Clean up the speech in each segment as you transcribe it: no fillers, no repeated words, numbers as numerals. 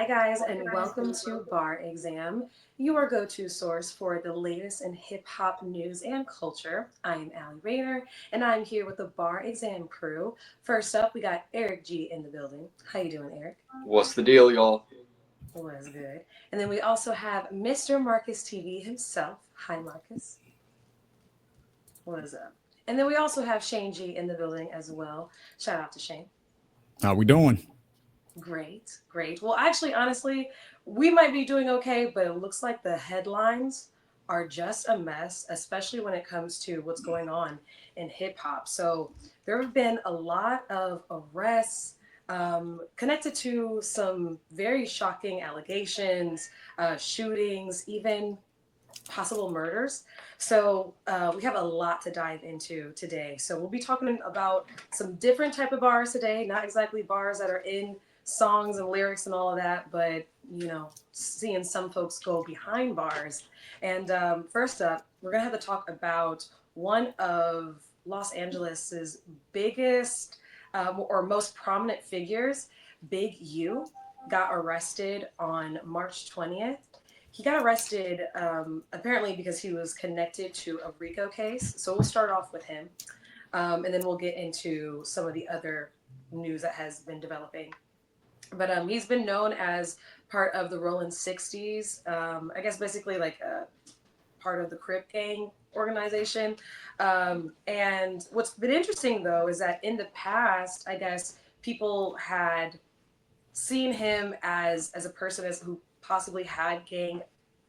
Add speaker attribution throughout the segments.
Speaker 1: Hi, guys, and welcome to Bar Exam, your go to source for the latest in hip hop news and culture. I'm Allie Rayner, and I'm here with the Bar Exam crew. First up, we got Eric G in the building. How you doing, Eric?
Speaker 2: What's the deal, y'all?
Speaker 1: Was good. And then we also have Mr. Marcus TV himself. Hi, Marcus. What is up? And then we also have Shane G in the building as well. Shout out to Shane.
Speaker 3: How we doing?
Speaker 1: Great, great. Well, actually, honestly, we might be doing okay, but it looks like the headlines are just a mess, especially when it comes to what's going on in hip hop. So there have been a lot of arrests connected to some very shocking allegations, shootings, even possible murders. So we have a lot to dive into today. So we'll be talking about some different type of bars today, not exactly bars that are in songs and lyrics and all of that, but seeing some folks go behind bars. And first up, we're gonna have to talk about one of Los Angeles's biggest or most prominent figures. Big U got arrested on March 20th. He got arrested apparently because he was connected to a RICO case. So we'll start off with him, and then we'll get into some of the other news that has been developing. But he's been known as part of the Rolling 60s. I guess basically like a part of the Crip Gang organization. And what's been interesting though is that in the past, I guess people had seen him as a person who possibly had gang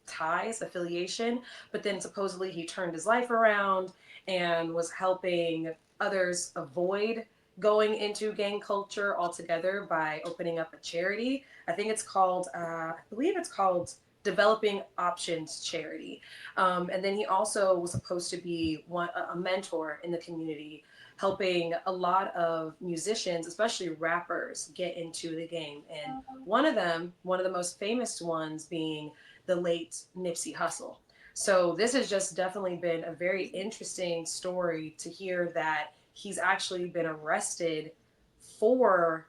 Speaker 1: ties, affiliation, but then supposedly he turned his life around and was helping others avoid going into gang culture altogether by opening up a charity. I think it's called, I believe it's called Developing Options Charity. And then he also was supposed to be a mentor in the community, helping a lot of musicians, especially rappers, get into the game. And one of them, one of the most famous ones, being the late Nipsey Hussle. So this has just definitely been a very interesting story to hear that he's actually been arrested for,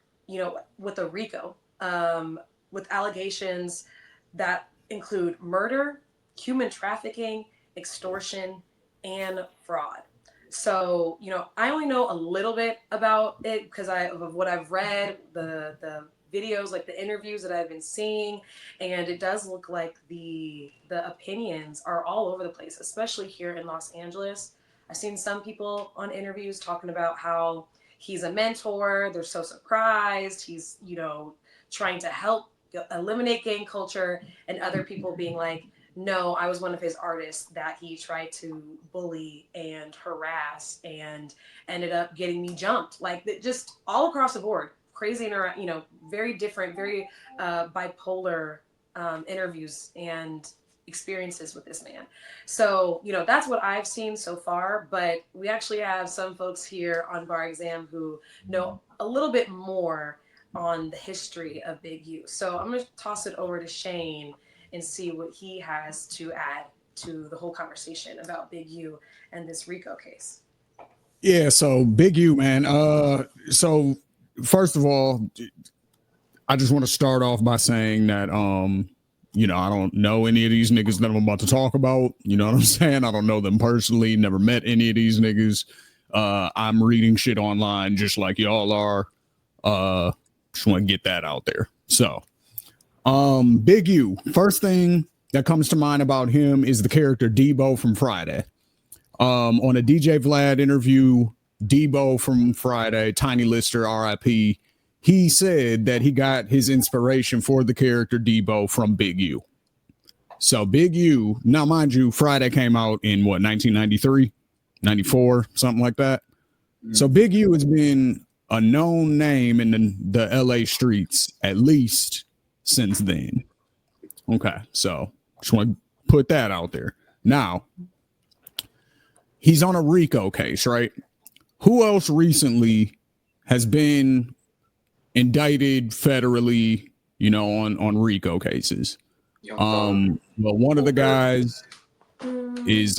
Speaker 1: with a RICO, with allegations that include murder, human trafficking, extortion, and fraud. So, I only know a little bit about it because of what I've read, the videos, like the interviews that I've been seeing, and it does look like the opinions are all over the place, especially here in Los Angeles. I've seen some people on interviews talking about how he's a mentor, they're so surprised, he's, trying to help eliminate gang culture, and other people being like, no, I was one of his artists that he tried to bully and harass and ended up getting me jumped. Like just all across the board, crazy, very different, very bipolar interviews and experiences with this man. So, that's what I've seen so far, but we actually have some folks here on Bar Exam who know a little bit more on the history of Big U. So I'm going to toss it over to Shane and see what he has to add to the whole conversation about Big U and this RICO case.
Speaker 3: Yeah, so Big U, man. So first of all, I just want to start off by saying that I don't know any of these niggas that I'm about to talk about. You know what I'm saying? I don't know them personally, never met any of these niggas. I'm reading shit online just like y'all are. Just want to get that out there. So Big U, first thing that comes to mind about him is the character Debo from Friday. On a DJ Vlad interview, Debo from Friday, Tiny Lister, RIP, he said that he got his inspiration for the character Debo from Big U. So Big U, now mind you, Friday came out in what, 1993, 94, something like that. So Big U has been a known name in the LA streets, at least since then. Okay, so just want to put that out there. Now, he's on a RICO case, right? Who else recently has been indicted federally, on RICO cases? Well, one of the guys is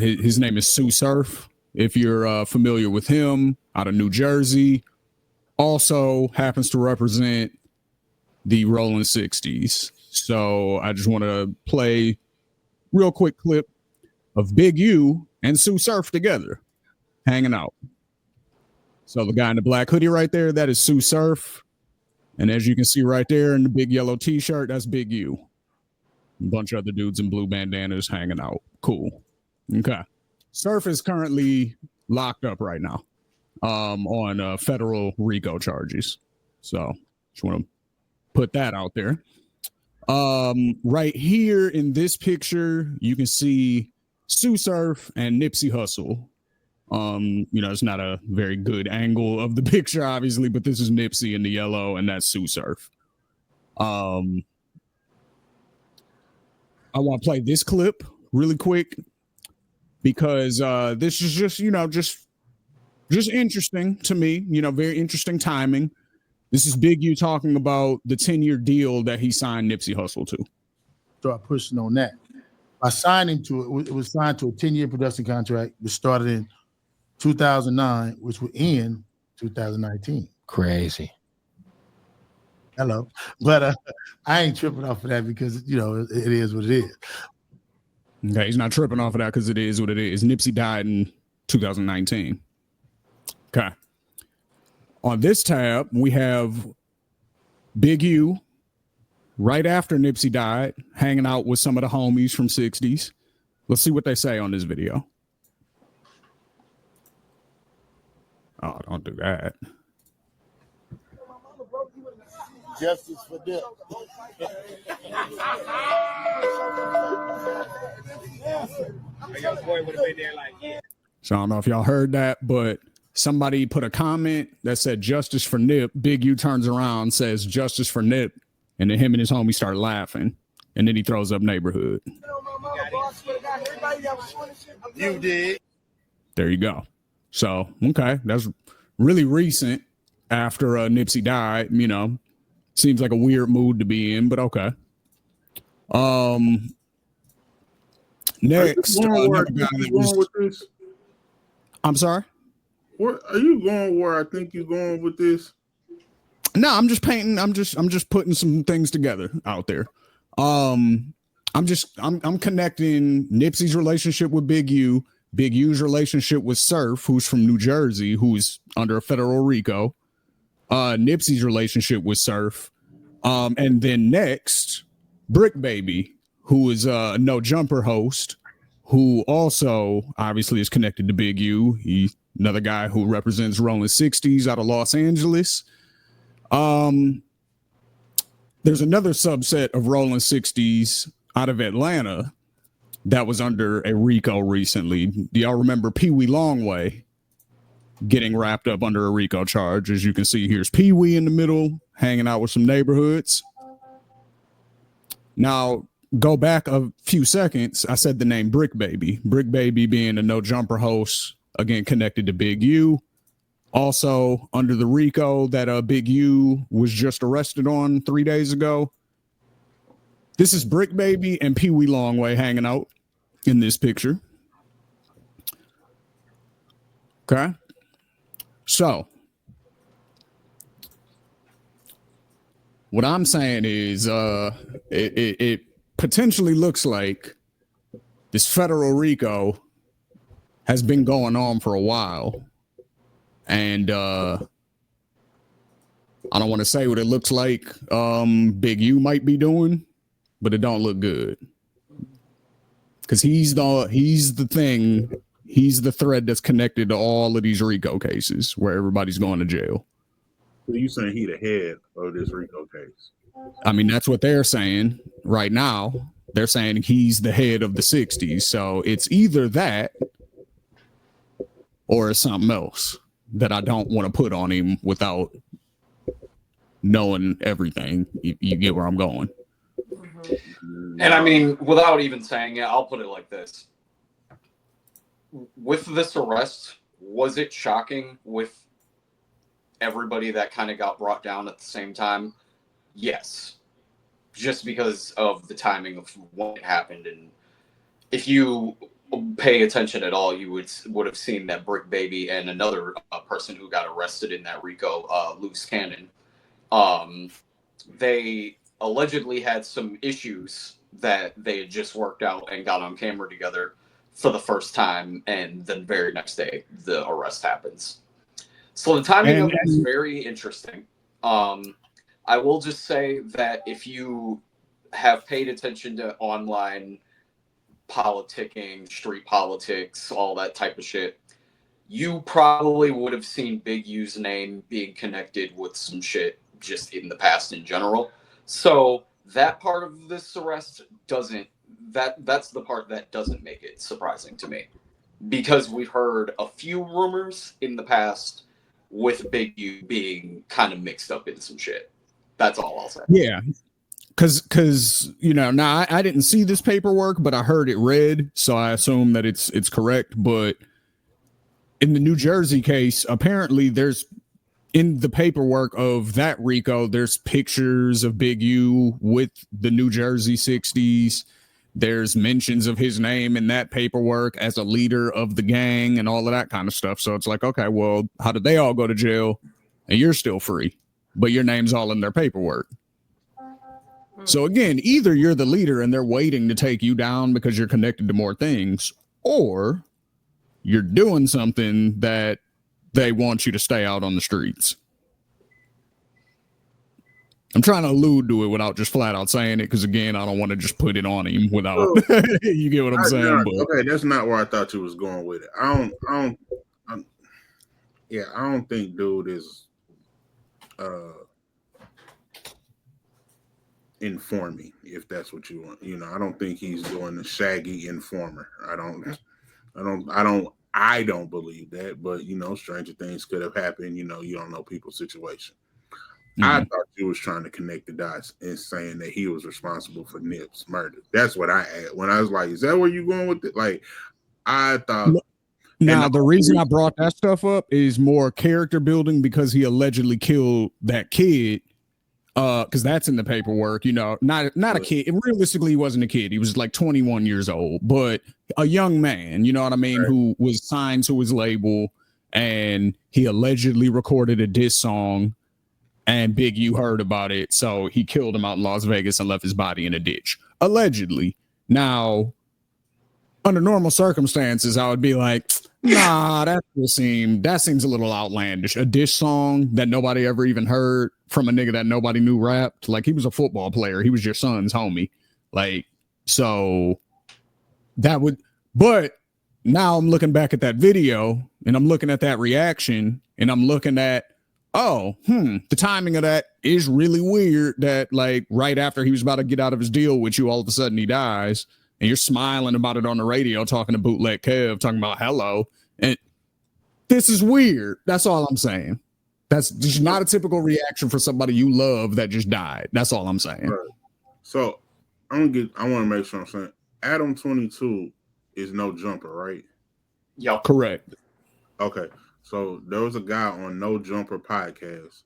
Speaker 3: his name is Sue Surf. If you're familiar with him, out of New Jersey, also happens to represent the Rolling 60s. So I just want to play real quick clip of Big U and Sue Surf together hanging out. So the guy in the black hoodie right there, that is Sue Surf. And as you can see right there in the big yellow t-shirt, that's Big U. A bunch of other dudes in blue bandanas hanging out. Cool. Okay. Surf is currently locked up right now on federal RICO charges. So just want to put that out there. Right here in this picture, you can see Sue Surf and Nipsey Hussle. It's not a very good angle of the picture, obviously, but this is Nipsey in the yellow, and that's Sue Surf. I want to play this clip really quick because this is just interesting to me. Very interesting timing. This is Big U talking about the 10-year deal that he signed Nipsey Hussle to.
Speaker 2: Start pushing on that. By signing to it was signed to a 10-year production contract, which started in 2009, which would end 2019.
Speaker 4: Crazy.
Speaker 2: Hello. But I ain't tripping off of that because, it is what it is.
Speaker 3: Okay, he's not tripping off of that because it is what it is. Nipsey died in 2019. Okay. On this tab, we have Big U right after Nipsey died, hanging out with some of the homies from 60s. Let's see what they say on this video. Oh, don't do that.
Speaker 2: Justice for Dip.
Speaker 3: So I don't know if y'all heard that, but somebody put a comment that said justice for Nip. Big U turns around, says justice for Nip, and then him and his homie start laughing. And then he throws up neighborhood.
Speaker 2: You did.
Speaker 3: There you go. So, okay, that's really recent after Nipsey died, Seems like a weird mood to be in, but okay. Next,
Speaker 5: with this?
Speaker 3: I'm sorry?
Speaker 5: Where are you going where I think you're going with this?
Speaker 3: No, I'm just painting. I'm just putting some things together out there. I'm connecting Nipsey's relationship with Big U, Big U's relationship with Surf, who's from New Jersey, who's under a federal RICO, Nipsey's relationship with Surf, and then next, Brick Baby, who is a No Jumper host, who also obviously is connected to Big U. He's another guy who represents Rolling 60s out of Los Angeles. There's another subset of Rolling 60s out of Atlanta that was under a RICO recently. Do y'all remember Pee Wee Longway getting wrapped up under a RICO charge? As you can see, here's Pee Wee in the middle, hanging out with some neighborhoods. Now, go back a few seconds. I said the name Brick Baby. Brick Baby being a No Jumper host, again, connected to Big U. Also under the RICO that Big U was just arrested on 3 days ago. This is Brick Baby and Pee Wee Longway hanging out in this picture. Okay. So what I'm saying is it potentially looks like this federal RICO has been going on for a while. And I don't want to say what it looks like Big U might be doing, but it don't look good. Because he's the thread that's connected to all of these RICO cases where everybody's going to jail.
Speaker 5: So you saying he the head of this RICO case?
Speaker 3: I mean, that's what they're saying right now. They're saying he's the head of the 60s. So it's either that or it's something else that I don't want to put on him without knowing everything. You get where I'm going.
Speaker 6: And I mean, without even saying it, I'll put it like this. With this arrest, was it shocking with everybody that kind of got brought down at the same time? Yes. Just because of the timing of when it happened. And if you pay attention at all, you would have seen that Brick Baby and another person who got arrested in that RICO, Loose Cannon, they allegedly had some issues that they had just worked out and got on camera together for the first time, and then the very next day the arrest happens. So the timing of it is very interesting. I will just say that if you have paid attention to online politicking, street politics, all that type of shit, you probably would have seen Big U's name being connected with some shit just in the past in general. So that part of this arrest doesn't, that's the part that doesn't make it surprising to me, because we've heard a few rumors in the past with Big U being kind of mixed up in some shit. That's all I'll say.
Speaker 3: Yeah. Cause you know, now I didn't see this paperwork, but I heard it read, so I assume that it's correct. But in the New Jersey case, apparently there's, in the paperwork of that RICO, there's pictures of Big U with the New Jersey 60s. There's mentions of his name in that paperwork as a leader of the gang and all of that kind of stuff. So it's like, okay, well, how did they all go to jail and you're still free, but your name's all in their paperwork? So again, either you're the leader and they're waiting to take you down because you're connected to more things, or you're doing something that they want you to stay out on the streets. I'm trying to allude to it without just flat out saying it, because again, I don't want to just put it on him without you get what I'm saying.
Speaker 5: Okay, that's not where I thought you was going with it. I don't think dude is informing, if that's what you want. You know, I don't think he's doing the shaggy informer. I don't believe that, but you know, stranger things could have happened. You know, you don't know people's situation. I thought you was trying to connect the dots and saying that he was responsible for Nip's murder. That's what I had when I was like, is that where you going with it? Like, I thought.
Speaker 3: Now, the reason I brought that stuff up is more character building, because he allegedly killed that kid. Because that's in the paperwork, you know, not a kid. Realistically, he wasn't a kid. He was like 21 years old, but a young man, you know what I mean, who was signed to his label, and he allegedly recorded a diss song, and Big U heard about it, so he killed him out in Las Vegas and left his body in a ditch, allegedly. Now, under normal circumstances, I would be like, nah, that seems a little outlandish. A diss song that nobody ever even heard from a nigga that nobody knew rapped. Like, he was a football player. He was your son's homie. Like, so that would, but now I'm looking back at that video and I'm looking at that reaction and I'm looking at, the timing of that is really weird, that like right after he was about to get out of his deal with you, all of a sudden he dies. And you're smiling about it on the radio, talking to Bootleg Kev, talking about hello. And this is weird. That's all I'm saying. That's just not a typical reaction for somebody you love that just died. That's all I'm saying.
Speaker 5: Right. So I want to make sure I'm saying Adam 22 is no jumper, right?
Speaker 6: Yep.
Speaker 3: Correct.
Speaker 5: Okay. So there was a guy on No Jumper podcast,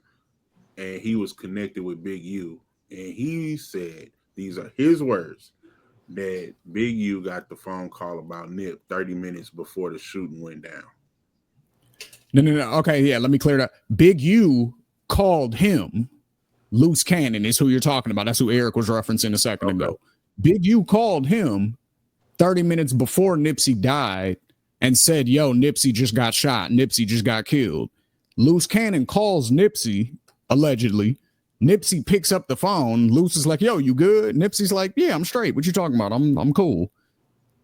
Speaker 5: and he was connected with Big U, and he said, these are his words, that Big U got the phone call about Nip 30 minutes before the shooting went down.
Speaker 3: No. Okay, yeah, let me clear it up. Big U called him. Loose Cannon is who you're talking about. That's who Eric was referencing a second ago. Big U called him 30 minutes before Nipsey died and said, yo, Nipsey just got shot. Nipsey just got killed. Loose Cannon calls Nipsey, allegedly. Nipsey picks up the phone. Loose is like, yo, you good? Nipsey's like, yeah, I'm straight. What you talking about? I'm cool.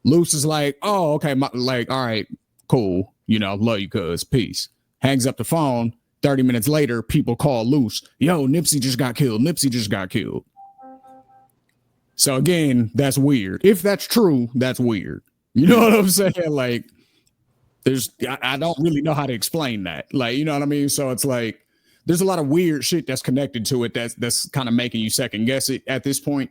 Speaker 3: Loose is like, oh, okay. All right, cool. You know, love you, cuz. Peace. Hangs up the phone. 30 minutes later, people call Loose. Yo, Nipsey just got killed. Nipsey just got killed. So again, that's weird. If that's true, that's weird. You know what I'm saying? Like, I don't really know how to explain that. Like, you know what I mean? So it's like, there's a lot of weird shit that's connected to it that's kind of making you second guess it at this point.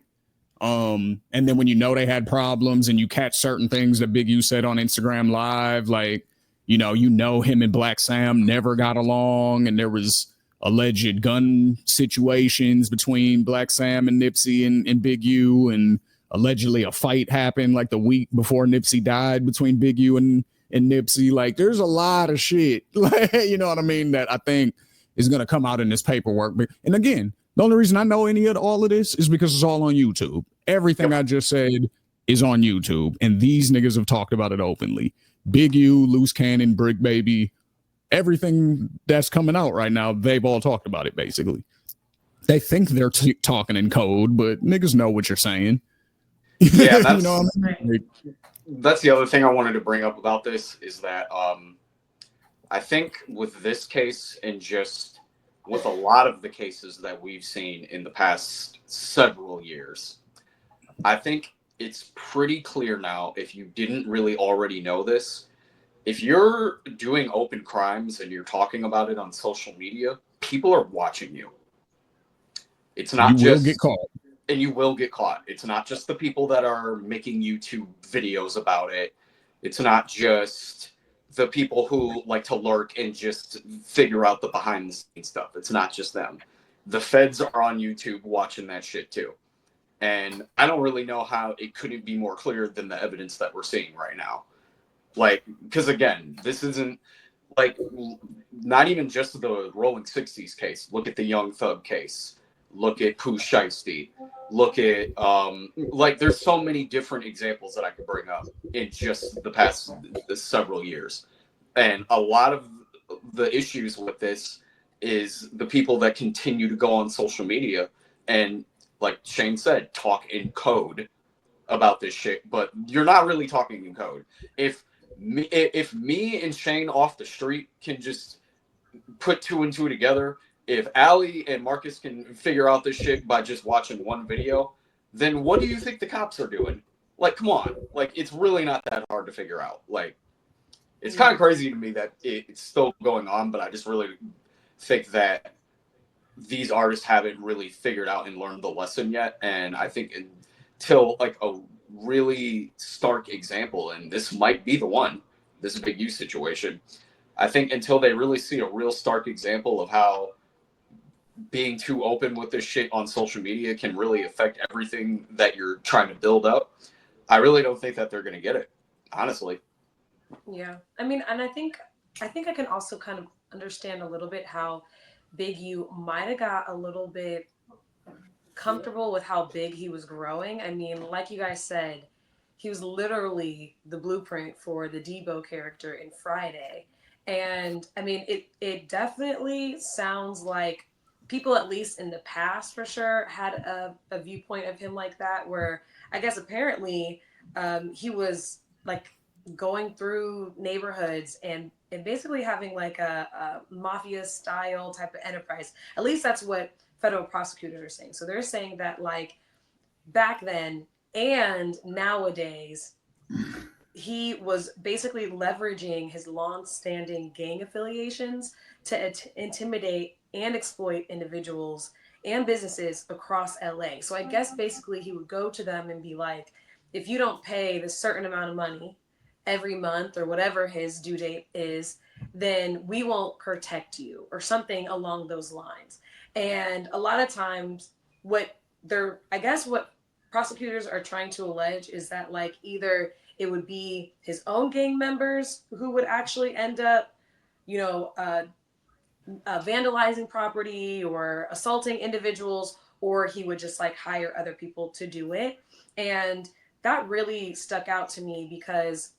Speaker 3: And then when you know they had problems and you catch certain things that Big U said on Instagram Live, like, you know him and Black Sam never got along, and there was alleged gun situations between Black Sam and Nipsey and Big U, and allegedly a fight happened like the week before Nipsey died between Big U and Nipsey. Like, there's a lot of shit, like, you know what I mean, that I think is going to come out in this paperwork. And again, The only reason I know any of all of this is because it's all on YouTube. Everything I just said is on YouTube, and these niggas have talked about it openly. Big U, Loose Cannon, Brick Baby, everything that's coming out right now, they've all talked about it basically. They think they're talking in code, but niggas know what you're saying.
Speaker 6: Yeah, that's,
Speaker 3: you know what I mean?
Speaker 6: That's the other thing I wanted to bring up about this is that I think with this case and just with a lot of the cases that we've seen in the past several years, I think it's pretty clear now, if you didn't really already know this, if you're doing open crimes and you're talking about it on social media, people are watching you. It's not
Speaker 3: You will
Speaker 6: just,
Speaker 3: get caught.
Speaker 6: and you will get caught. It's not just the people that are making YouTube videos about it. It's not just the people who like to lurk and just figure out the behind the scenes stuff. It's not just them. The feds are on YouTube watching that shit too. And I don't really know how it couldn't be more clear than the evidence that we're seeing right now. Like, because again, this isn't like not even just the Rolling 60s case. Look at the Young Thug case. Look at Pooh Shiesty. Look at like there's so many different examples that I could bring up in just the past several years. And a lot of the issues with this is the people that continue to go on social media and, like Shane said, talk in code about this shit, but you're not really talking in code. If me and Shane off the street can just put two and two together, if Allie and Marcus can figure out this shit by just watching one video, then what do you think the cops are doing? Like, come on. Like, it's really not that hard to figure out. Like, it's kind of crazy to me that it's still going on, but I just really think that these artists haven't really figured out and learned the lesson yet. And I think until like a really stark example, and this might be the one, this Big U situation, I think until they really see a real stark example of how being too open with this shit on social media can really affect everything that you're trying to build up, I really don't think that they're going to get it, honestly.
Speaker 1: Yeah. I mean, and I think I can also kind of understand a little bit how Big U might have got a little bit comfortable with how big he was growing. I mean, like you guys said, he was literally the blueprint for the Debo character in Friday. And I mean, it definitely sounds like people, at least in the past for sure, had a viewpoint of him like that, where I guess apparently he was like going through neighborhoods and basically having like a mafia style type of enterprise. At least that's what federal prosecutors are saying. So they're saying that like back then and nowadays, he was basically leveraging his long-standing gang affiliations to intimidate and exploit individuals and businesses across LA. So I guess basically he would go to them and be like, if you don't pay this certain amount of money every month or whatever his due date is, then we won't protect you or something along those lines. And a lot of times what I guess what prosecutors are trying to allege is that like either it would be his own gang members who would actually end up, you know, vandalizing property or assaulting individuals, or he would just like hire other people to do it. And that really stuck out to me because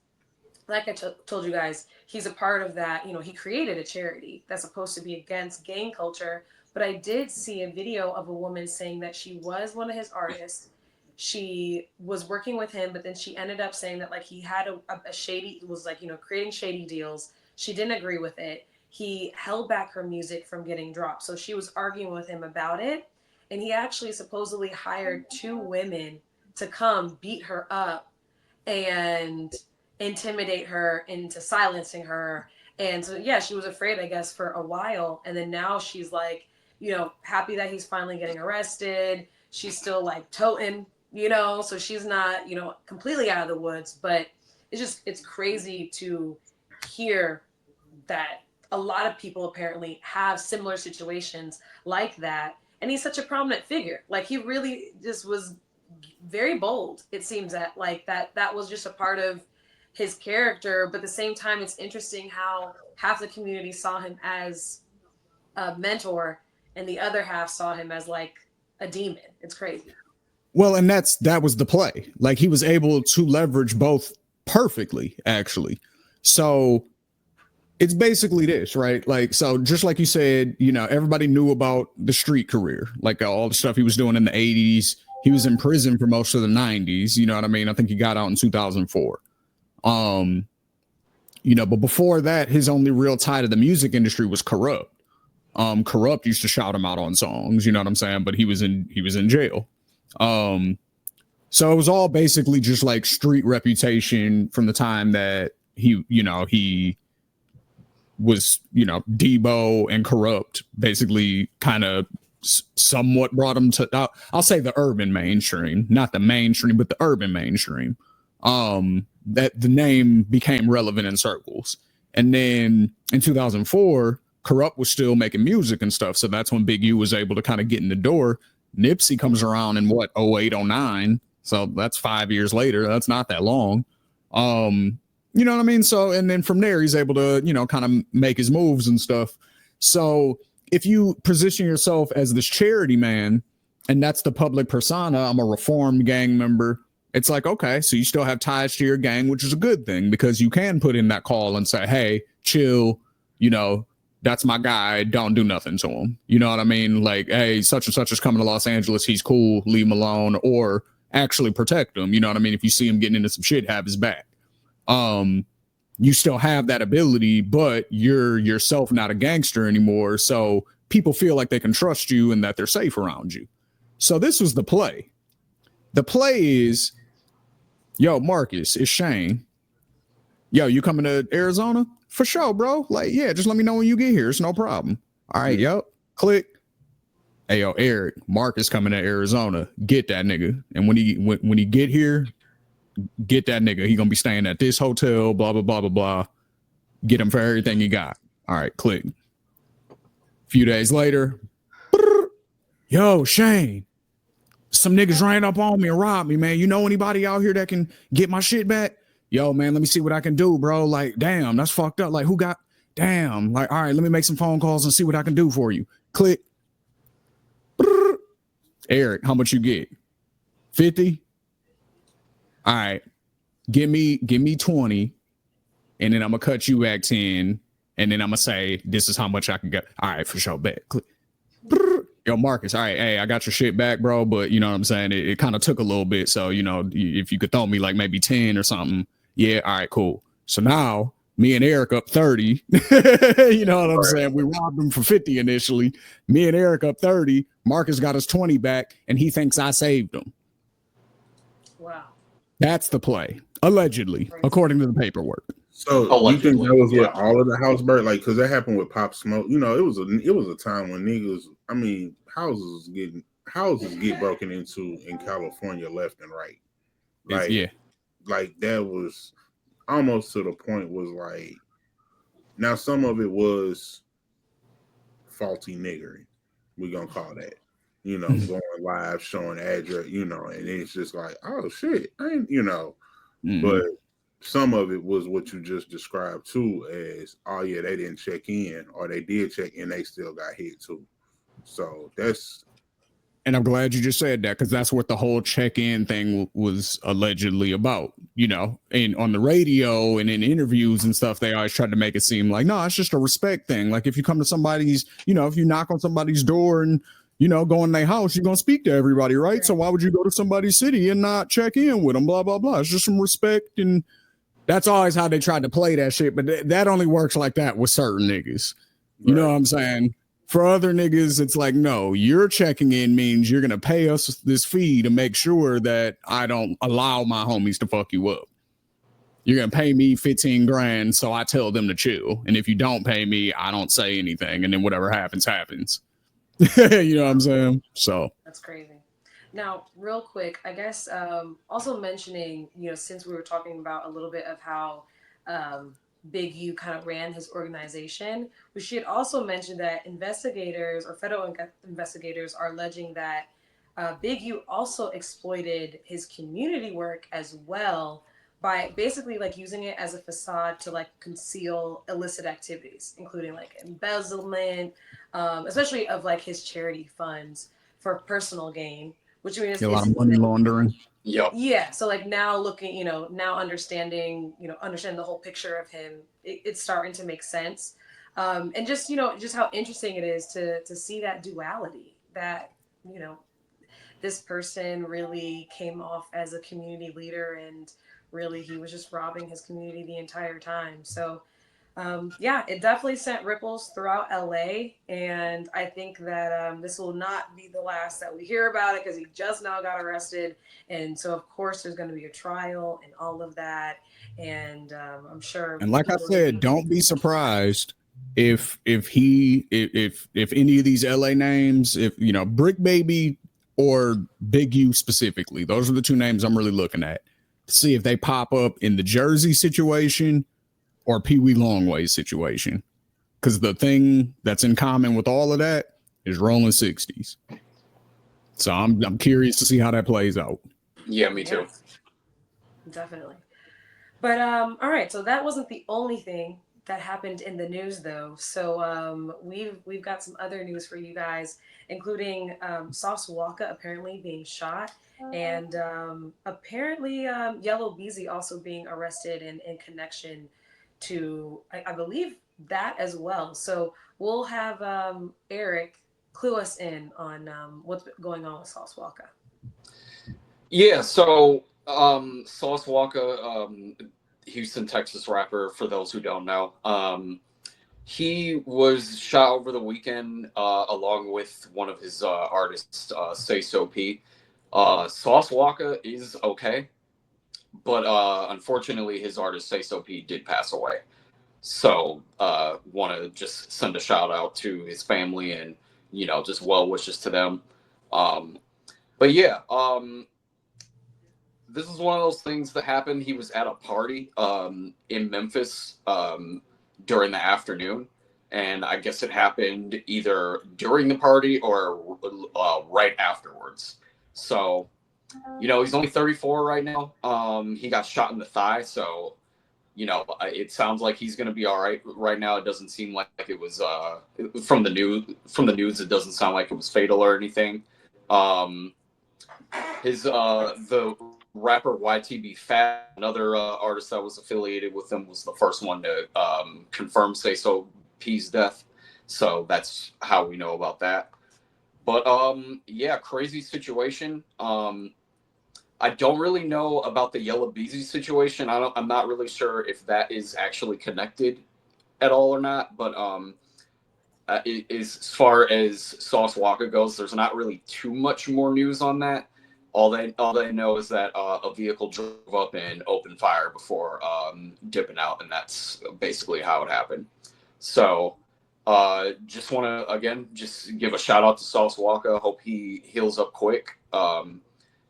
Speaker 1: like I told you guys, he's a part of that. You know, he created a charity that's supposed to be against gang culture. But I did see a video of a woman saying that she was one of his artists. She was working with him, but then she ended up saying that like he had a shady, was like, you know, creating shady deals. She didn't agree with it. He held back her music from getting dropped. So she was arguing with him about it. And he actually supposedly hired two women to come beat her up and intimidate her into silencing her. And so, yeah, she was afraid, I guess, for a while. And then now she's like, you know, happy that he's finally getting arrested. She's still like toting, you know, so she's not, you know, completely out of the woods. But it's crazy to hear that a lot of people apparently have similar situations like that. And he's such a prominent figure. Like he really just was very bold. It seems that like that was just a part of his character, but at the same time it's interesting how half the community saw him as a mentor and the other half saw him as like a demon. It's crazy.
Speaker 3: Well, and that was the play. Like he was able to leverage both perfectly, actually. So it's basically this, right? Like, so just like you said, everybody knew about the street career, like all the stuff he was doing in the 80s. He was in prison for most of the 90s. You know what I mean? I think he got out in 2004. But before that, his only real tie to the music industry was Corrupt. Corrupt used to shout him out on songs, you know what I'm saying? But he was in jail. So it was all basically just like street reputation from the time that he was, Debo and Corrupt basically kind of somewhat brought him to, I'll say the urban mainstream, not the mainstream, but the urban mainstream. That the name became relevant in circles. And then in 2004, Corrupt was still making music and stuff. So that's when Big U was able to kind of get in the door. Nipsey comes around in what, 08, 09. So that's 5 years later. That's not that long. You know what I mean? So, and then from there, he's able to, kind of make his moves and stuff. So if you position yourself as this charity man, and that's the public persona, I'm a reformed gang member. It's like, okay, so you still have ties to your gang, which is a good thing because you can put in that call and say, hey, chill, that's my guy. Don't do nothing to him. You know what I mean? Like, hey, such and such is coming to Los Angeles. He's cool. Leave him alone, or actually protect him. You know what I mean? If you see him getting into some shit, have his back. You still have that ability, but you're yourself not a gangster anymore. So people feel like they can trust you and that they're safe around you. So this was the play. The play is, yo, Marcus, it's Shane. Yo, you coming to Arizona? For sure, bro. Like, yeah, just let me know when you get here. It's no problem. All right, yep. Click. Hey, yo, Eric, Marcus coming to Arizona. Get that nigga. And when he get here, get that nigga. He gonna be staying at this hotel, blah, blah, blah, blah, blah. Get him for everything he got. All right, click. A few days later, yo, Shane, some niggas ran up on me and robbed me, man. You know anybody out here that can get my shit back? Yo, man, let me see what I can do, bro. Like, damn, that's fucked up. Like, who got, damn. Like, all right, let me make some phone calls and see what I can do for you. Click. Eric, how much you get? 50? All right, give me 20, and then I'm gonna cut you back 10, and then I'm gonna say this is how much I can get. All right, for sure, bet. Yo, Marcus, all right, hey, I got your shit back, bro, but you know what I'm saying? It kind of took a little bit, so if you could throw me like maybe 10 or something, yeah, all right, cool. So now me and Eric up 30. You know what I'm saying? We robbed him for 50 initially. Me and Eric up 30. Marcus got us 20 back, and he thinks I saved him.
Speaker 1: Wow.
Speaker 3: That's the play, allegedly, according to the paperwork.
Speaker 5: So allegedly, you think that was what all of the house burned? Like, because that happened with Pop Smoke. It was a time when niggas, houses get broken into in California left and right. Like,
Speaker 3: yeah,
Speaker 5: like that was almost to the point was like, now some of it was faulty niggering. We gonna call that. Going live, showing address, and it's just like, oh shit, but some of it was what you just described too, as, oh yeah, they didn't check in, or they did check in, they still got hit too. So that's,
Speaker 3: and I'm glad you just said that, because that's what the whole check-in thing was allegedly about, and on the radio and in interviews and stuff, they always tried to make it seem like, no, it's just a respect thing. Like if you come to somebody's, if you knock on somebody's door and go in their house, you're going to speak to everybody, right? So why would you go to somebody's city and not check in with them, blah, blah, blah. It's just some respect. And that's always how they tried to play that shit. But that only works like that with certain niggas. You know what I'm saying? For other niggas, it's like, no, you're checking in means you're going to pay us this fee to make sure that I don't allow my homies to fuck you up. You're going to pay me 15 grand, so I tell them to chill. And if you don't pay me, I don't say anything. And then whatever happens, happens. You know what I'm saying? So
Speaker 1: that's crazy. Now, real quick, I guess also mentioning, since we were talking about a little bit of how Big U kind of ran his organization, we should also mention that investigators or federal investigators are alleging that Big U also exploited his community work as well by basically like using it as a facade to like conceal illicit activities, including like embezzlement, especially of like his charity funds for personal gain, which I mean
Speaker 3: A lot
Speaker 1: is
Speaker 3: of money laundering.
Speaker 6: Yep.
Speaker 1: yeah. So like now looking, now understanding, understanding the whole picture of him, it's starting to make sense. And just, just how interesting it is to see that duality that, you know, this person really came off as a community leader and really he was just robbing his community the entire time. So yeah, it definitely sent ripples throughout LA, and I think that this will not be the last that we hear about it because he just now got arrested, and so of course there's going to be a trial and all of that, and I'm sure
Speaker 3: And like I
Speaker 1: people are going to
Speaker 3: said,
Speaker 1: be.
Speaker 3: don't be surprised if any of these LA names, if you know Brick Baby or Big U specifically, those are the two names I'm really looking at to see if they pop up in the Jersey situation or Pee Wee Longway situation. Because the thing that's in common with all of that is rolling 60s. So I'm curious to see how that plays out.
Speaker 6: Yeah, me
Speaker 1: Yeah,
Speaker 6: too.
Speaker 1: definitely. But all right, so that wasn't the only thing that happened in the news, though. So we've got some other news for you guys, including Sauce Walka apparently being shot, and apparently Yellow Beezy also being arrested in connection to, I believe, that as well. So we'll have Eric clue us in on what's going on with Sauce Walka.
Speaker 6: Yeah, so Sauce Walka, Houston, Texas rapper, for those who don't know. He was shot over the weekend along with one of his artists, Say So P. Sauce Walka is okay, but unfortunately, his artist, Say So P, did pass away. So, want to just send a shout out to his family and, just well wishes to them. Um, but yeah, this is one of those things that happened. He was at a party in Memphis during the afternoon, and I guess it happened either during the party or right afterwards. So, he's only 34 right now. He got shot in the thigh, so it sounds like he's going to be all right. Right now, it doesn't seem like it was from the news. From the news, it doesn't sound like it was fatal or anything. Um, his the rapper YTB Fat, another artist that was affiliated with him, was the first one to confirm Say So P's death. So that's how we know about that. But yeah, crazy situation. I don't really know about the Yella Beezy situation. I'm not really sure if that is actually connected at all or not. But as far as Sauce Walka goes, there's not really too much more news on that. All they know is that a vehicle drove up and opened fire before dipping out, and that's basically how it happened. So, just want to again just give a shout out to Sauce Walka. Hope he heals up quick.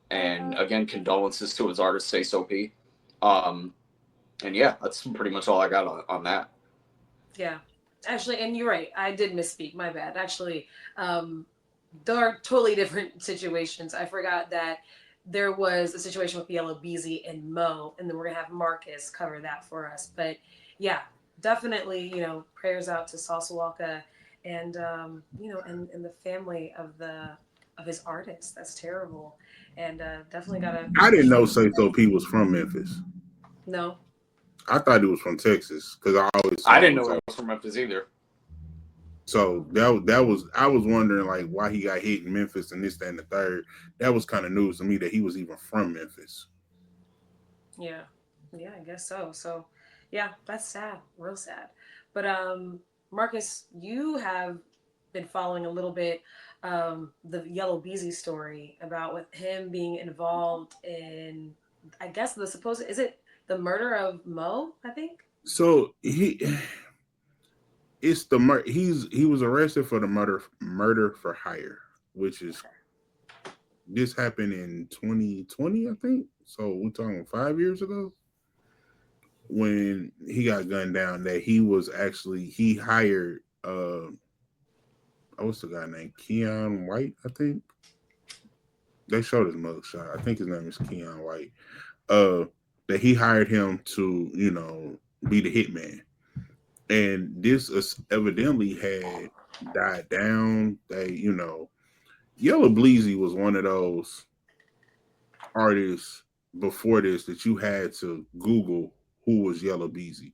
Speaker 6: And again, condolences to his artist, Say So P. Um, and yeah, that's pretty much all I got on that.
Speaker 1: Yeah. Actually, and you're right. I did misspeak. My bad. Actually, um, there are totally different situations. I forgot that there was a situation with Yellow Beezy and Mo, and then we're gonna have Marcus cover that for us. But yeah, definitely, prayers out to Sasawaka and and the family of his artist. That's terrible, and definitely gotta
Speaker 5: I didn't know
Speaker 1: show
Speaker 5: Say So P was from Memphis.
Speaker 1: no.
Speaker 5: I thought he was from Texas because I always
Speaker 6: I
Speaker 5: saw
Speaker 6: didn't
Speaker 5: him
Speaker 6: know he
Speaker 5: talk.
Speaker 6: was from Memphis either.
Speaker 5: So that was I was wondering like why he got hit in Memphis and this, that, and the third. That was kind of news to me that he was even from Memphis.
Speaker 1: Yeah. Yeah, I guess so. So, yeah, that's sad. Real sad. But Marcus, you have been following a little bit the Yellow Beezy story about with him being involved in I guess the supposed is it the murder of Mo, I think?
Speaker 5: So it's the he was arrested for the murder for hire, which is
Speaker 1: Okay.
Speaker 5: this happened in 2020, I think. So we're talking 5 years ago when he got gunned down. That he was actually he hired what's the guy named Keon White, I think. They showed his mugshot. I think his name is Keon White. Uh that he hired him to, be the hitman. And this is evidently had died down. Yella Bleezy was one of those artists before this that you had to Google who was Yella Beezy.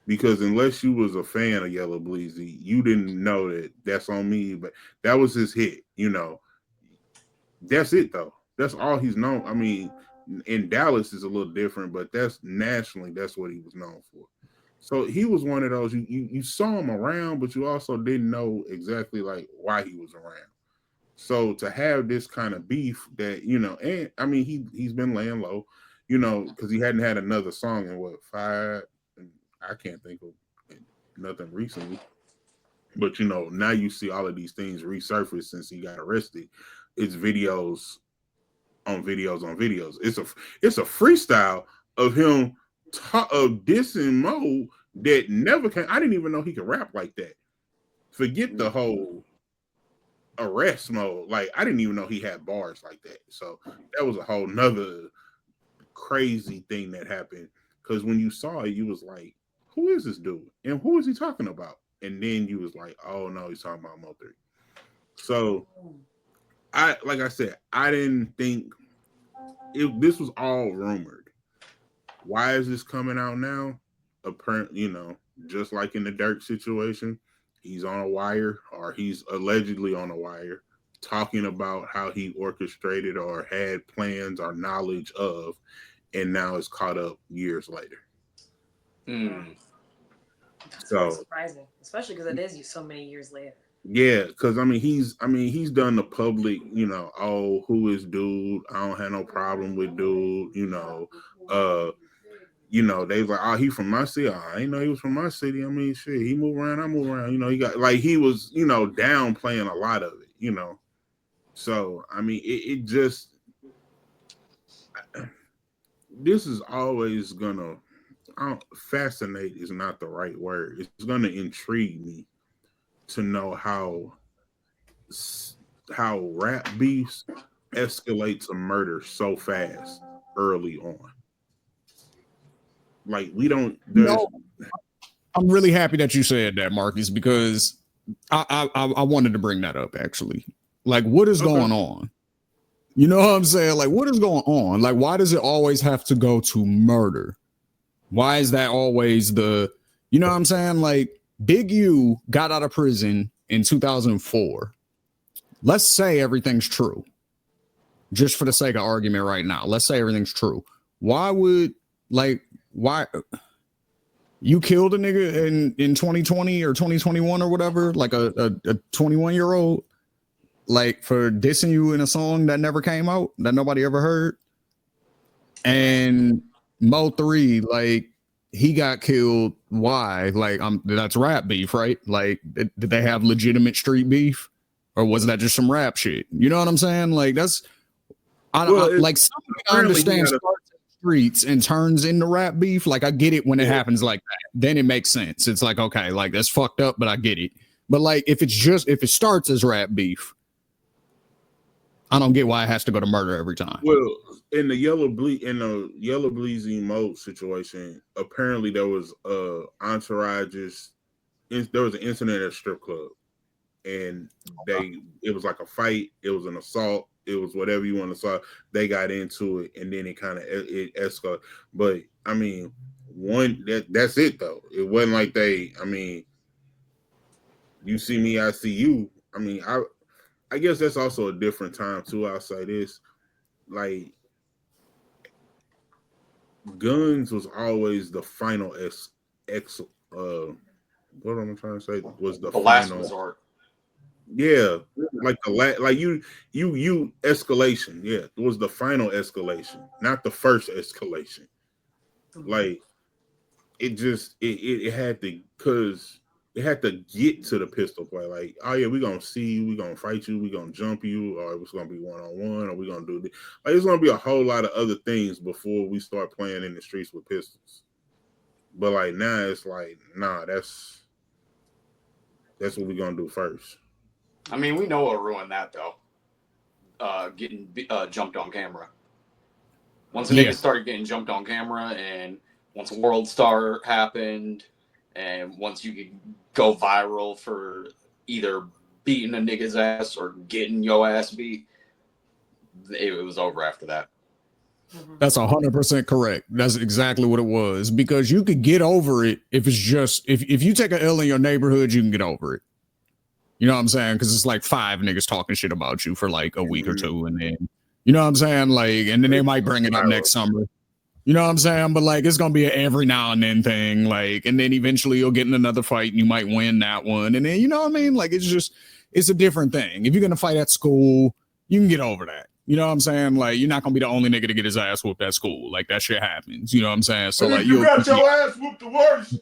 Speaker 5: Because unless you was a fan of Yella Bleezy, you didn't know that That's On Me, but that was his hit. That's it though. That's all he's known. I mean, in Dallas is a little different, but that's nationally, that's what he was known for. So he was one of those you saw him around, but you also didn't know exactly like why he was around. So to have this kind of beef that and I mean he's been laying low, because he hadn't had another song in what 5. I can't think of nothing recently. But now you see all of these things resurface since he got arrested. It's videos on videos on videos. It's a freestyle of him of dissing Mo that never came. I didn't even know he could rap like that. Forget the whole arrest mode. Like I didn't even know he had bars like that. So that was a whole nother crazy thing that happened. Because when you saw it, you was like, "Who is this dude? And who is he talking about?" And then you was like, "Oh no, he's talking about Mo3." So like I said, I didn't think this was all rumored. Why is this coming out now? Apparently, just like in the Dirk situation, he's on a wire or he's allegedly on a wire talking about how he orchestrated or had plans or knowledge of, and now it's caught up years later.
Speaker 1: That's very
Speaker 5: So
Speaker 1: surprising, especially because it is you so many years later.
Speaker 5: yeah, because he's done the public, oh, who is dude? I don't have no problem with dude, they was like, oh, he from my city. Oh, I didn't know he was from my city. I mean, shit, he move around, I move around. He got like he was, downplaying a lot of it. So I mean, it just this is always gonna fascinate is not the right word. It's gonna intrigue me to know how rap beefs escalate to murder so fast early on. Like we don't. There's
Speaker 3: No, I'm really happy that you said that, Marcus, because I wanted to bring that up actually. Like, what is going on? You know what I'm saying? Like, what is going on? Like, why does it always have to go to murder? Why is that always you know what I'm saying? Like, Big U got out of prison in 2004. Let's say everything's true, just for the sake of argument right now. Let's say everything's true. Why you killed a nigga in 2020 or 2021 or whatever, like a 21-year-old, like for dissing you in a song that never came out, that nobody ever heard. And Mo3, like, he got killed. Why? Like, that's rap beef, right? Like, did they have legitimate street beef, or was that just some rap shit? You know what I'm saying? Like, that's like something I understand starts in the streets and turns into rap beef. Like, I get it when it happens like that. Then it makes sense. It's like, okay, like that's fucked up, but I get it. But like, if it starts as rap beef, I don't get why it has to go to murder every time.
Speaker 5: Well, in the Yella Bleezy mode situation, apparently there was entourages. There was an incident at a strip club, and it was like a fight. It was an assault. It was whatever you want to say. They got into it, and then it escalated. But I mean, that's it though. It wasn't like I mean, you see me, I see you. I mean, I guess that's also a different time too. I'll say this, like, guns was always the final what am I trying to say? Was the
Speaker 6: last
Speaker 5: final
Speaker 6: resort.
Speaker 5: Yeah, like you escalation. Yeah, it was the final escalation, not the first escalation. Like it had to, because it had to get to the pistol play. Like, oh yeah, we're gonna see you, we're gonna fight you, we're gonna jump you, or it's gonna be 1-on-1, or we're gonna do this. Like, it's gonna be a whole lot of other things before we start playing in the streets with pistols. But like now it's like, nah, that's what we're gonna do first.
Speaker 6: I mean, we know what ruined that though. Getting jumped on camera. Once the niggas started getting jumped on camera, and once World Star happened, and once you could go viral for either beating a nigga's ass or getting your ass beat, it was over after that.
Speaker 3: That's 100% correct. That's exactly what it was. Because you could get over it if it's just if you take an L in your neighborhood, you can get over it. You know what I'm saying? Because it's like 5 niggas talking shit about you for like a week or two, and then you know what I'm saying? Like, and then they might bring it up next summer. You know what I'm saying? But like, it's gonna be an every now and then thing. Like, and then eventually you'll get in another fight and you might win that one. And then you know what I mean? Like, it's a different thing. If you're gonna fight at school, you can get over that. You know what I'm saying? Like, you're not gonna be the only nigga to get his ass whooped at school. Like, that shit happens. You know what I'm saying? So like,
Speaker 5: you got your ass whooped the worst.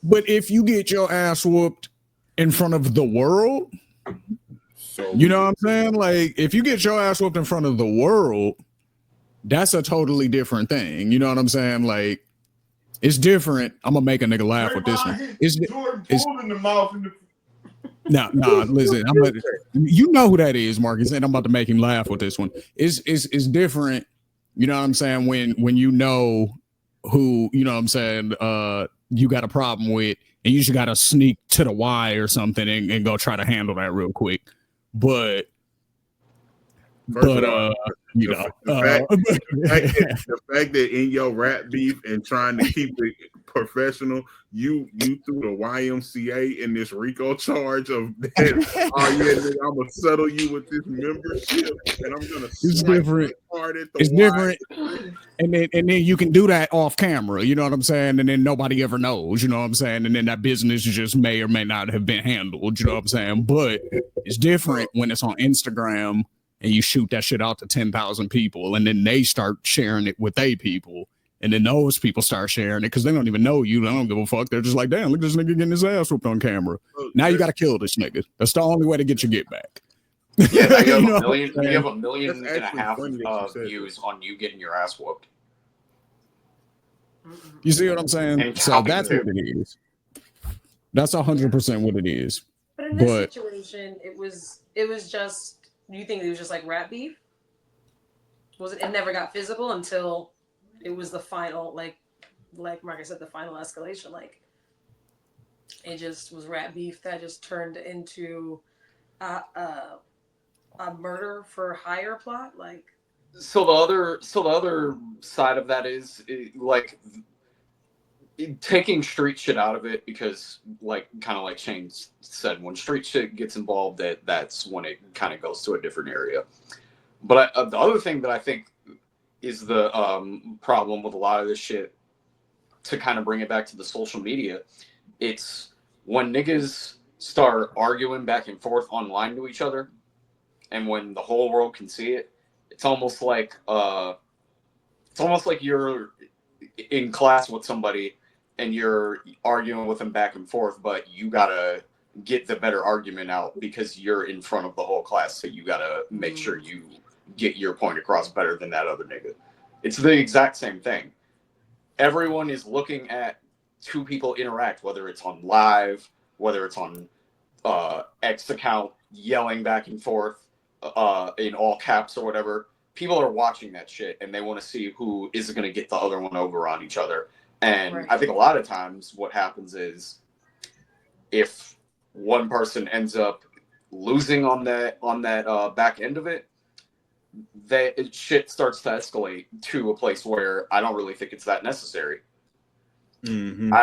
Speaker 3: But if you get your ass whooped in front of the world, you know what I'm saying? Like, if you get your ass whooped in front of the world, that's a totally different thing. You know what I'm saying? Like, it's different. I'm gonna make a nigga laugh with this one. It's
Speaker 5: in the mouth.
Speaker 3: nah. Listen, you know who that is, Marcus, and I'm about to make him laugh with this one. It's different. You know what I'm saying? When you know who, you know what I'm saying, you got a problem with, and you just gotta sneak to the Y or something and go try to handle that real quick. But you know,
Speaker 5: the fact that in your rap beef and trying to keep it professional, you threw the YMCA in this RICO charge of that. Oh yeah, nigga, I'm gonna settle you with this membership, and I'm gonna.
Speaker 3: It's different. It's different. And then you can do that off camera. You know what I'm saying? And then nobody ever knows. You know what I'm saying? And then that business just may or may not have been handled. You know what I'm saying? But it's different when it's on Instagram and you shoot that shit out to 10,000 people, and then they start sharing it with their people, and then those people start sharing it because they don't even know you. They don't give a fuck. They're just like, damn, look at this nigga getting his ass whooped on camera. Now you got to kill this nigga. That's the only way to get your get back.
Speaker 6: Yeah, now you have you have a million and a half views on you getting your ass whooped.
Speaker 3: You see what I'm saying?
Speaker 6: And
Speaker 3: so that's what it is. That's 100% what it is.
Speaker 1: But in this situation, it was just. Do you think it was just like rap beef? Was it? It never got physical until it was the final, like Marcus said, the final escalation. Like it just was rap beef that just turned into a murder for hire plot. Like
Speaker 6: so the other side of that is like taking street shit out of it, because like kind of like Shane said, when street shit gets involved, that's when it kind of goes to a different area. But the other thing that I think is the problem with a lot of this shit, to kind of bring it back to the social media, it's when niggas start arguing back and forth online to each other, and when the whole world can see it, it's almost like you're in class with somebody and you're arguing with them back and forth, but you gotta get the better argument out because you're in front of the whole class, so you gotta make sure you get your point across better than that other nigga. It's the exact same thing. Everyone is looking at two people interact, whether it's on live, whether it's on X account, yelling back and forth in all caps or whatever. People are watching that shit and they want to see who is going to get the other one over on each other. And right. I think a lot of times what happens is if one person ends up losing on that back end of it, that shit starts to escalate to a place where I don't really think it's that necessary. Mm-hmm.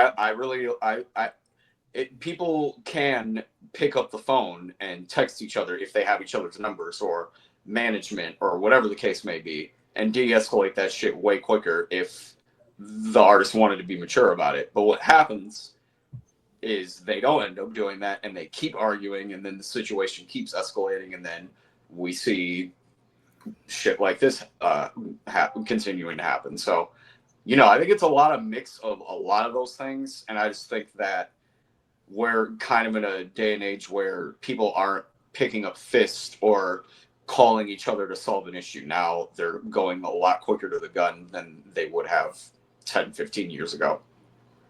Speaker 6: People can pick up the phone and text each other if they have each other's numbers or management or whatever the case may be, and de-escalate that shit way quicker if the artist wanted to be mature about it. But what happens is they don't end up doing that and they keep arguing, and then the situation keeps escalating, and then we see shit like this continuing to happen. So, you know, I think it's a lot of mix of a lot of those things, and I just think that we're kind of in a day and age where people aren't picking up fists or calling each other to solve an issue. Now they're going a lot quicker to the gun than they would have 10, 15 years ago.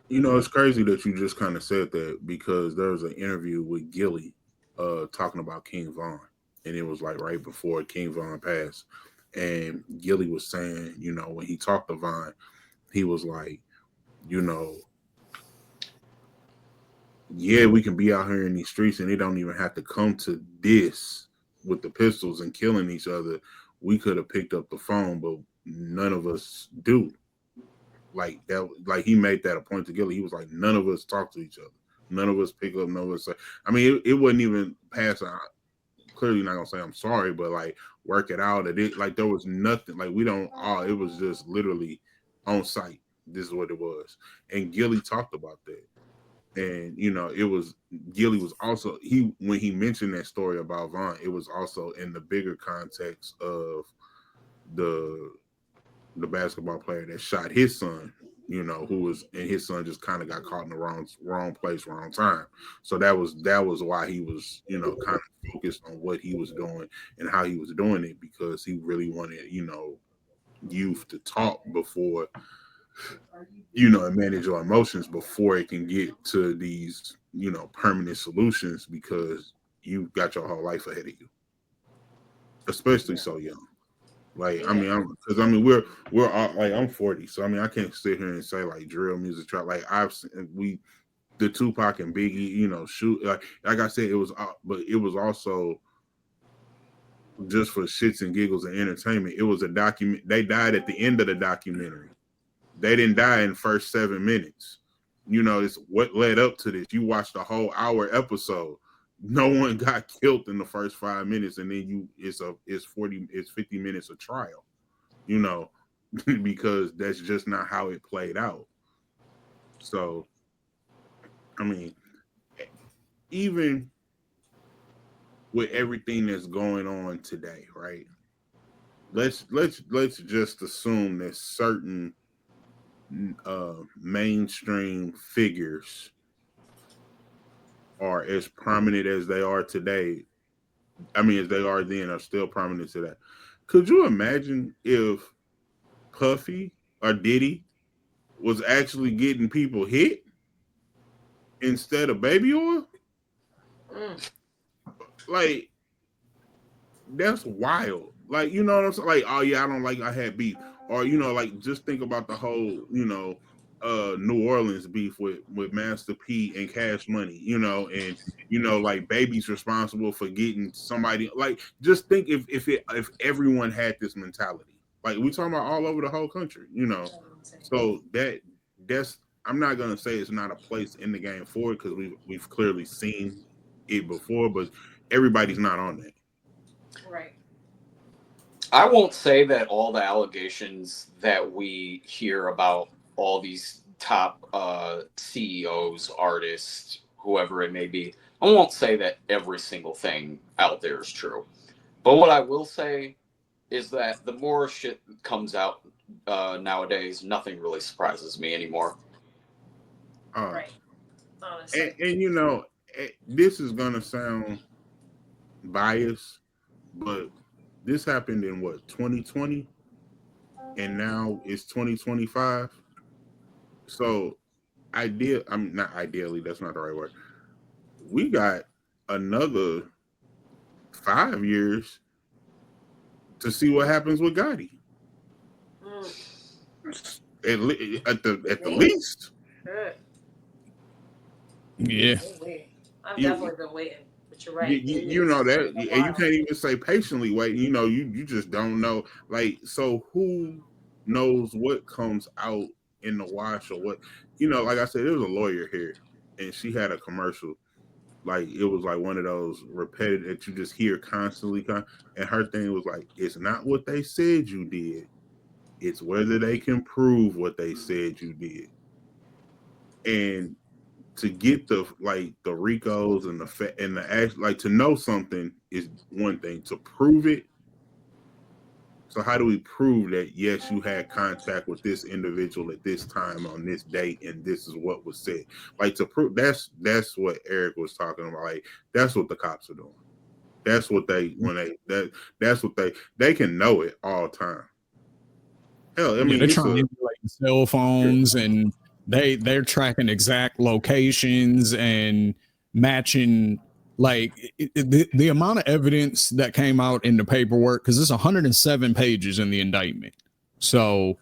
Speaker 5: You know, it's crazy that you just kind of said that, because there was an interview with Gilly talking about King Von, and it was like right before King Von passed. And Gilly was saying, you know, when he talked to Vine, he was like, you know, yeah, we can be out here in these streets and it don't even have to come to this with the pistols and killing each other. We could have picked up the phone, but none of us do. Like that, like he made that a point to Gilly. He was like, none of us talk to each other. None of us pick up, none of us say. I mean, it wasn't even past. Clearly not gonna say I'm sorry, but like work it out. It like there was nothing. Like we don't. Oh, it was just literally on site. This is what it was. And Gilly talked about that. And you know, it was Gilly was also he when he mentioned that story about Vaughn, it was also in the bigger context of the the basketball player that shot his son, you know, who was and his son just kind of got caught in the wrong place, wrong time. So that was why he was, you know, kind of focused on what he was doing and how he was doing it because he really wanted, you know, youth to talk before, you know, and manage your emotions before it can get to these, you know, permanent solutions because you've got your whole life ahead of you, especially so young. Like I
Speaker 1: Yeah.
Speaker 5: mean, because I mean we're all, like I'm 40, so I mean I can't sit here and say like drill music trap. Like I've seen, the Tupac and Biggie, you know, shoot like I said it was, but it was also just for shits and giggles and entertainment. It was a document. They died at the end of the documentary. They didn't die in the first 7 minutes. You know, it's what led up to this. You watched the whole hour episode. No one got killed in the first 5 minutes, and then it's 50 minutes of trial. You know, because that's just not how it played out. So, I mean, even with everything that's going on today, right? Let's just assume that certain mainstream figures are as prominent as they are today. I mean, as they are then, are still prominent today. Could you imagine if Puffy or Diddy was actually getting people hit instead of baby oil?
Speaker 1: Mm.
Speaker 5: Like, that's wild. Like, you know what I'm saying? Like, oh yeah, I don't like I had beef. Or, you know, like just think about the whole, you know, New Orleans beef with Master P and Cash Money, you know, and you know, like Baby's responsible for getting somebody like just think if everyone had this mentality. Like we talking about all over the whole country, you know. So that's I'm not gonna say it's not a place in the game for it because we've clearly seen it before, but everybody's not on that.
Speaker 1: Right.
Speaker 6: I won't say that all the allegations that we hear about all these top CEOs, artists, whoever it may be, I won't say that every single thing out there is true. But what I will say is that the more shit comes out nowadays, nothing really surprises me anymore.
Speaker 5: Uh,
Speaker 1: Right. Honestly.
Speaker 5: and you know, this is gonna sound biased, but this happened in what 2020, and now it's 2025. So, I'm not ideally. That's not the right word. We got another 5 years to see what happens with Gotti.
Speaker 1: Mm.
Speaker 5: At the
Speaker 1: Man.
Speaker 5: least,
Speaker 1: Good.
Speaker 3: Yeah.
Speaker 1: Wait. I've
Speaker 5: you
Speaker 1: definitely been waiting, but you're
Speaker 5: you,
Speaker 1: right.
Speaker 5: you,
Speaker 1: It
Speaker 5: you know
Speaker 1: is
Speaker 5: that,
Speaker 1: a
Speaker 5: and you
Speaker 1: while.
Speaker 5: can't even say patiently wait. You know, you just don't know. Like, so who knows what comes out in the wash or what? You know, like I said, there was a lawyer here, and she had a commercial. Like it was like one of those repetitive that you just hear constantly. And her thing was like, it's not what they said you did; it's whether they can prove what they said you did. And to get the Ricos and the act like to know something is one thing. To prove it, so how do we prove that yes, you had contact with this individual at this time on this date and this is what was said? Like to prove that's what Eric was talking about. Like that's what the cops are doing. That's what they when that's what they can know it all time. Hell, I
Speaker 3: Yeah,
Speaker 5: mean
Speaker 3: they're
Speaker 5: it's
Speaker 3: trying to
Speaker 5: a
Speaker 3: emulate the cell phones and they're tracking exact locations and matching Like the amount of evidence that came out in the paperwork, because there's 107 pages in the indictment. So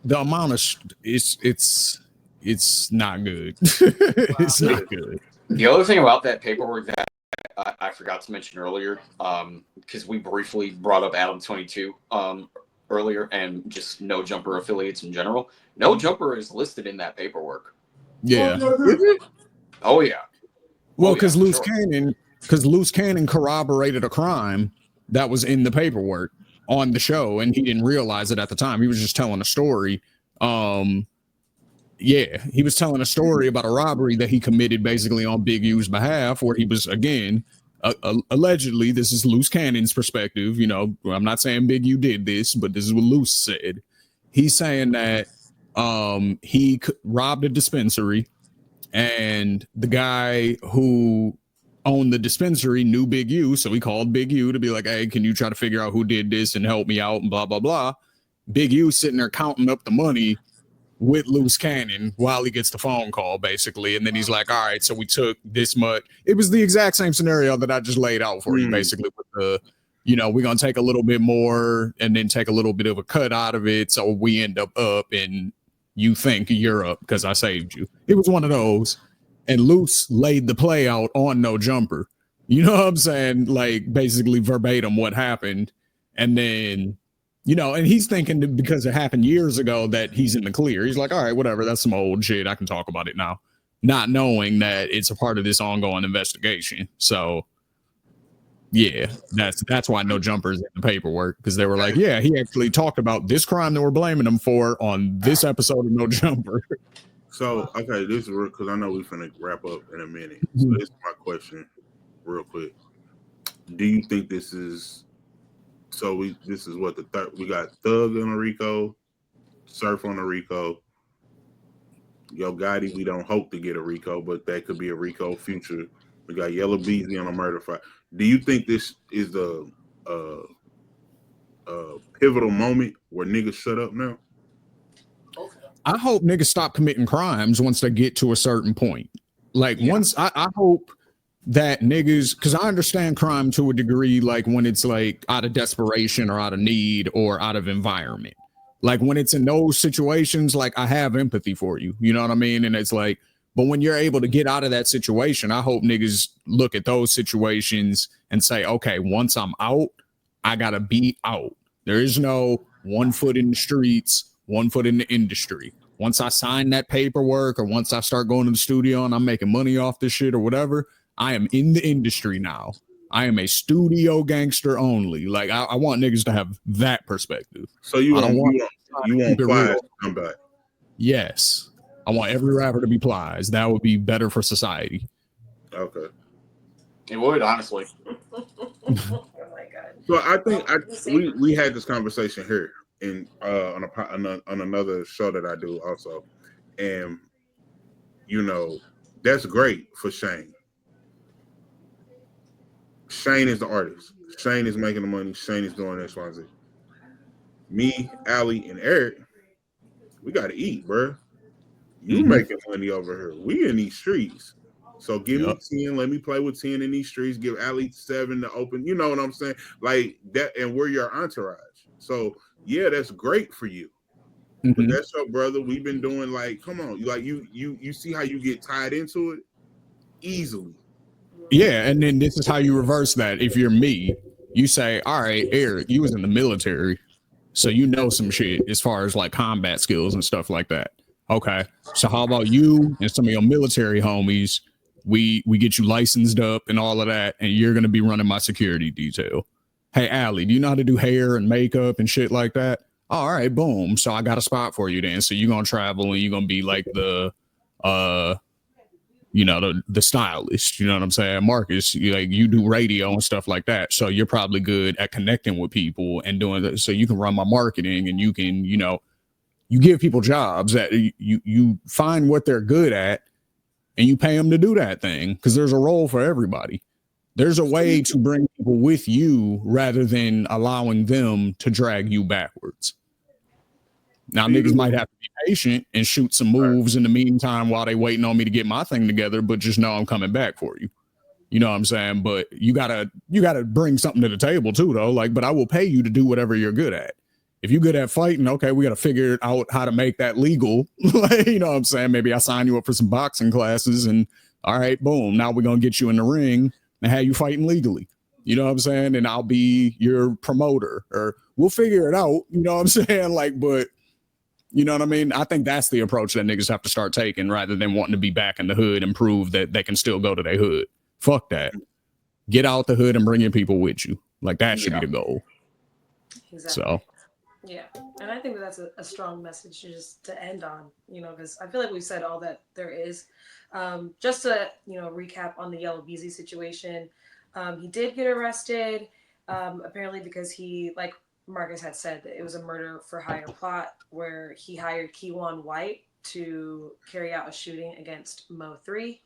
Speaker 3: the amount of it's not good. It's not good.
Speaker 6: The other thing about that paperwork that I forgot to mention earlier, because we briefly brought up Adam 22 earlier, and just No Jumper affiliates in general. No Jumper is listed in that paperwork.
Speaker 3: Yeah.
Speaker 6: Oh yeah.
Speaker 3: Well, because Loose Cannon corroborated a crime that was in the paperwork on the show, and he didn't realize it at the time. He was just telling a story. Yeah, he was telling a story about a robbery that he committed basically on Big U's behalf, where he was, again, allegedly, this is Loose Cannon's perspective. You know, I'm not saying Big U did this, but this is what Loose said. He's saying that he robbed a dispensary, and the guy who owned the dispensary knew Big U, so he called Big U to be like, hey, can you try to figure out who did this and help me out and blah, blah, blah. Big U sitting there counting up the money with Loose Cannon while he gets the phone call, basically. And then he's like, all right, so we took this much. It was the exact same scenario that I just laid out for you, basically, with the, you know, we're going to take a little bit more and then take a little bit of a cut out of it. So we end up and you think you're up because I saved you. It was one of those. And Loose laid the play out on No Jumper. You know what I'm saying? Like, basically verbatim what happened. And then, you know, and he's thinking that because it happened years ago that he's in the clear. He's like, all right, whatever. That's some old shit. I can talk about it now. Not knowing that it's a part of this ongoing investigation. So, yeah, that's why No Jumper's in the paperwork, because they were like, yeah, he actually talked about this crime that we're blaming him for on this episode of No Jumper.
Speaker 5: So, okay, this is real, because I know we're finna wrap up in a minute. So this is my question real quick. Do you think this is, this is what the third, we got Thug on a Rico, Surf on a Rico, Yo Gotti, we don't hope to get a Rico, but that could be a Rico future. We got Yella Beezy on a murder file. Do you think this is the pivotal moment where niggas shut up now?
Speaker 3: I hope niggas stop committing crimes once they get to a certain point. Like, once I hope that niggas, because I understand crime to a degree, like when it's like out of desperation or out of need or out of environment. Like when it's in those situations, like I have empathy for you, you know what I mean? And it's like, but when you're able to get out of that situation, I hope niggas look at those situations and say, okay, once I'm out, I gotta be out. There is no 1 foot in the streets, 1 foot in the industry. Once I sign that paperwork or once I start going to the studio and I'm making money off this shit or whatever, I am in the industry now. I am a studio gangster only. Like I want niggas to have that perspective.
Speaker 5: So you want Plies to come back?
Speaker 3: Yes. I want every rapper to be Plies. That would be better for society.
Speaker 5: Okay.
Speaker 6: It would, honestly.
Speaker 1: Oh my god.
Speaker 5: So I think we had this conversation here in on another show that I do also, and you know that's great for Shane. Shane is the artist. Shane is making the money. Shane is doing X, Y, Z. Me, Ali, and Eric, we gotta eat, bro. You making money over here. We in these streets. So give me 10. Let me play with 10 in these streets. Give Ali 7 to open. You know what I'm saying? Like that, and we're your entourage. So yeah, that's great for you. But that's your brother. We've been doing like, come on, like you see how you get tied into it easily.
Speaker 3: Yeah, and then this is how you reverse that. If you're me, you say, all right, Eric, you was in the military, so you know some shit as far as like combat skills and stuff like that. Okay, so how about you and some of your military homies? We get you licensed up and all of that, and you're gonna be running my security detail. Hey, Allie, do you know how to do hair and makeup and shit like that? All right, boom. So I got a spot for you then. So you're gonna travel and you're gonna be like the you know, the stylist, you know what I'm saying? Marcus, you do radio and stuff like that. So you're probably good at connecting with people and doing that. So you can run my marketing and you can, you know, you give people jobs that you find what they're good at and you pay them to do that thing, because there's a role for everybody. There's a way to bring people with you rather than allowing them to drag you backwards. Now,
Speaker 5: So you
Speaker 3: niggas
Speaker 5: do
Speaker 3: might have to be patient and shoot some moves in the meantime while they waiting on me to get my thing together, but just know I'm coming back for you. You know what I'm saying? But you gotta bring something to the table too, though. Like, but I will pay you to do whatever you're good at. If you're good at fighting, okay, we gotta figure out how to make that legal. Like, you know what I'm saying? Maybe I sign you up for some boxing classes, and all right, boom. Now we're gonna get you in the ring and have you fighting legally. You know what I'm saying? And I'll be your promoter, or we'll figure it out. You know what I'm saying? Like, but you know what I mean? I think that's the approach that niggas have to start taking rather than wanting to be back in the hood and prove that they can still go to their hood. Fuck that. Get out the hood and bring your people with you. Like that should be the goal.
Speaker 1: Exactly.
Speaker 3: So
Speaker 1: yeah, and I think that's a strong message just to end on, because I feel like we've said all that there is. Just to, recap on the Yellow Beezy situation, he did get arrested, apparently because he, like Marcus had said, that it was a murder for hire plot where he hired Keywan White to carry out a shooting against Mo 3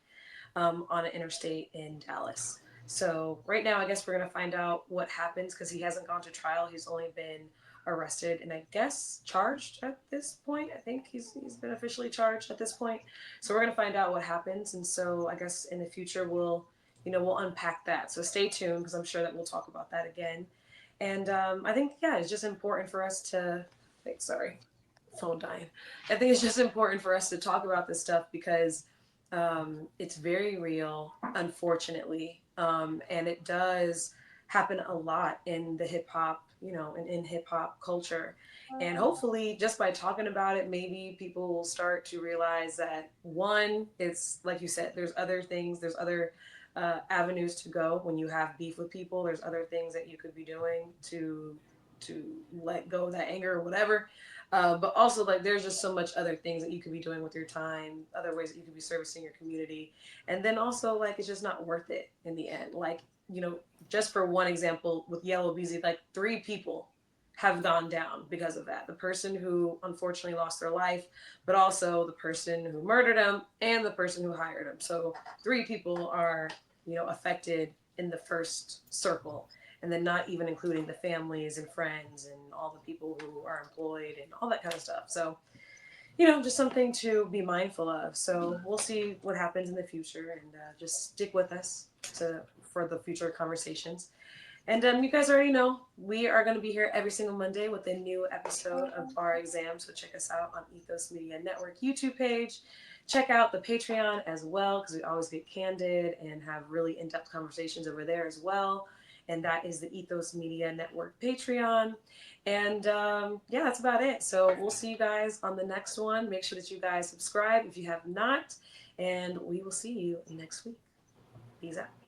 Speaker 1: on an interstate in Dallas. So right now, I guess we're gonna find out what happens because he hasn't gone to trial. He's only been arrested and I guess charged at this point. I think he's been officially charged at this point. So we're gonna find out what happens. And so I guess in the future we'll unpack that. So stay tuned because I'm sure that we'll talk about that again. And I think it's just important for us to. Wait, sorry, phone dying. I think it's just important for us to talk about this stuff because it's very real, unfortunately, and it does happen a lot in the hip hop, in hip hop culture. And hopefully, just by talking about it, maybe people will start to realize that one, it's like you said, there's other things, there's other avenues to go when you have beef with people. There's other things that you could be doing to let go of that anger or whatever. But also, like, there's just so much other things that you could be doing with your time, other ways that you could be servicing your community. And then also, like, it's just not worth it in the end. Like, just for one example, with Yellow Beezy, like, 3 people have gone down because of that. The person who unfortunately lost their life, but also the person who murdered him and the person who hired him. So 3 people are, affected in the first circle, and then not even including the families and friends and all the people who are employed and all that kind of stuff. So, just something to be mindful of. So we'll see what happens in the future, and just stick with us for the future conversations. And you guys already know we are going to be here every single Monday with a new episode of Bar Exam. So check us out on Ethos Media Network YouTube page. Check out the Patreon as well because we always get candid and have really in-depth conversations over there as well. And that is the Ethos Media Network Patreon. And that's about it. So we'll see you guys on the next one. Make sure that you guys subscribe if you have not. And we will see you next week. Peace out.